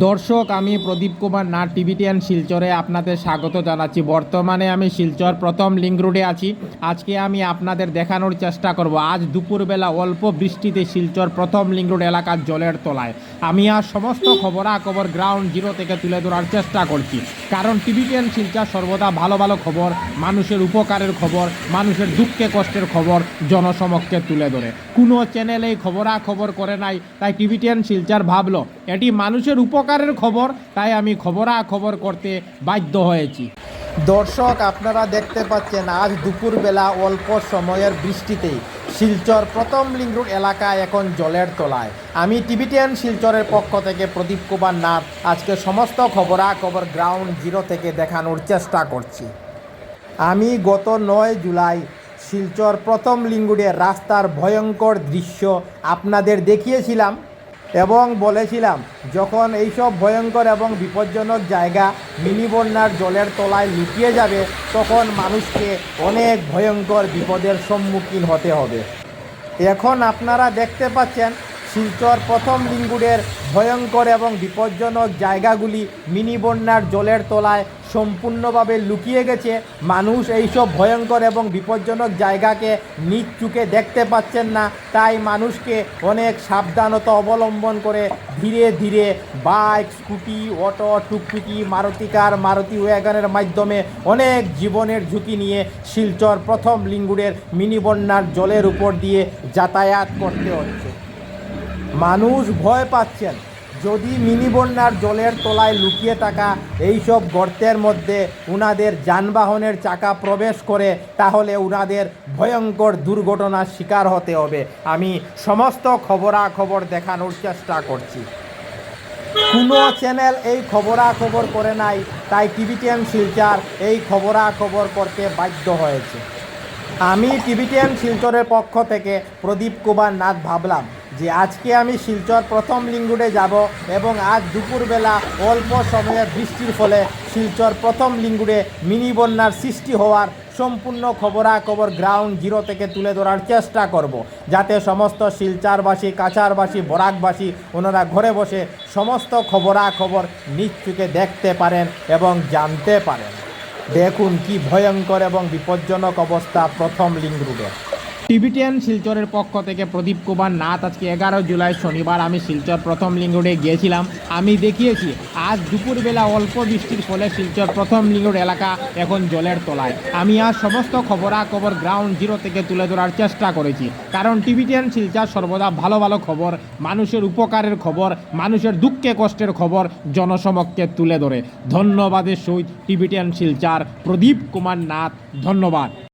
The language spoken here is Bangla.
দর্শক, আমি প্রদীপ কুমার নাথ টিভিটিএন শিলচরে আপনাদের স্বাগত জানাচ্ছি। বর্তমানে আমি শিলচর প্রথম লিঙ্ক রোডে আছি। আজকে আমি আপনাদের দেখানোর চেষ্টা করব আজ দুপুরবেলা অল্প বৃষ্টিতে শিলচর প্রথম লিঙ্ক রোড এলাকার জলের তলায়। আমি আর সমস্ত খবরাখবর গ্রাউন্ড জিরো থেকে তুলে ধরার চেষ্টা করছি, কারণ টিভিটিএন শিলচর সর্বদা ভালো ভালো খবর, মানুষের উপকারের খবর, মানুষের দুঃখে কষ্টের খবর জনসমক্ষে তুলে ধরে। কোনো চ্যানেল এই খবরাখবর করে নাই, তাই টিভিটিএন শিলচর ভাবলো এটি মানুষের উপকারের খবর, তাই আমি খবরাখবর করতে বাধ্য হয়েছি। দর্শক, আপনারা দেখতে পাচ্ছেন আজ দুপুরবেলা অল্প সময়ের বৃষ্টিতেই শিলচর প্রথম লিঙ্ক রোড এলাকা এখন জলের তলায়। আমি টিভিটিএন শিলচরের পক্ষ থেকে প্রদীপ কুমার নাথ আজকে সমস্ত খবরাখবর গ্রাউন্ড জিরো থেকে দেখানোর চেষ্টা করছি। আমি গত 9 জুলাই শিলচর প্রথম লিঙ্ক রোডের রাস্তার ভয়ঙ্কর দৃশ্য আপনাদের দেখিয়েছিলাম এবং বলেছিলাম যখন এইসব ভয়ঙ্কর এবং বিপজ্জনক জায়গা মিনি বন্যার জলের তলায় লুকিয়ে যাবে, তখন মানুষকে অনেক ভয়ঙ্কর বিপদের সম্মুখীন হতে হবে। এখন আপনারা দেখতে পাচ্ছেন শিলচর প্রথম লিঙ্ক রোডের ভয়ঙ্কর এবং বিপজ্জনক জায়গাগুলি মিনি বন্যার জলের তলায় সম্পূর্ণভাবে লুকিয়ে গেছে। মানুষ এইসব ভয়ঙ্কর এবং বিপজ্জনক জায়গাকে নিজ চোখে দেখতে পাচ্ছেন না, তাই মানুষকে অনেক সাবধানতা অবলম্বন করে ধীরে ধীরে বাইক, স্কুটি, অটো, টুকটুকি, মারুতি কার, মারুতি ওয়াগনের মাধ্যমে অনেক জীবনের ঝুঁকি নিয়ে শিলচর প্রথম লিঙ্ক রোডের মিনি বন্যার জলের উপর দিয়ে যাতায়াত করতে হচ্ছে। মানুষ ভয় পাচ্ছেন, যদি মিনি বন্যার জলের তলায় লুকিয়ে থাকা এইসব গর্তের মধ্যে উনাদের যানবাহনের চাকা প্রবেশ করে, তাহলে উনাদের ভয়ঙ্কর দুর্ঘটনার শিকার হতে হবে। আমি সমস্ত খবরাখবর দেখানোর চেষ্টা করছি। কোনো চ্যানেল এই খবরাখবর করে নাই, তাই টিভিটিএন শিলচর এই খবরাখবর করতে বাধ্য হয়েছে। আমি টিভিটিএন শিলচরের পক্ষ থেকে প্রদীপ কুমার নাথ ভাবলাম যে আজকে আমি শিলচর প্রথম লিঙ্ক রোডে যাব এবং আজ দুপুরবেলা অল্প সময়ের বৃষ্টির ফলে শিলচর প্রথম লিঙ্ক রোডে মিনি বন্যার সৃষ্টি হওয়ার সম্পূর্ণ খবরাখবর গ্রাউন্ড জিরো থেকে তুলে ধরার চেষ্টা করব, যাতে সমস্ত শিলচরবাসী, কাছারবাসী, বরাকবাসী ওনারা ঘরে বসে সমস্ত খবরাখবর নিজ চোখে দেখতে পারেন এবং জানতে পারেন। দেখুন কি ভয়ঙ্কর এবং বিপজ্জনক অবস্থা প্রথম লিঙ্ক রোডে। টিভিটিএন শিলচরের পক্ষ থেকে প্রদীপ কুমার নাথ আজকে 11 জুলাই শনিবার আমি শিলচর প্রথম লিঙ্ক রোডে গিয়েছিলাম। আমি দেখিয়েছি আজ দুপুরবেলা অল্প বৃষ্টির ফলে শিলচর প্রথম লিঙ্ক রোড এলাকা এখন জলের তলায়। আমি আজ সমস্ত খবরাখবর গ্রাউন্ড জিরো থেকে তুলে ধরার চেষ্টা করেছি, কারণ টিভিটিএন শিলচর সর্বদা ভালো ভালো খবর, মানুষের উপকারের খবর, মানুষের দুঃখে কষ্টের খবর জনসমক্ষে তুলে ধরে। ধন্যবাদের সহিত টিভিটিএন শিলচর প্রদীপ কুমার নাথ। ধন্যবাদ।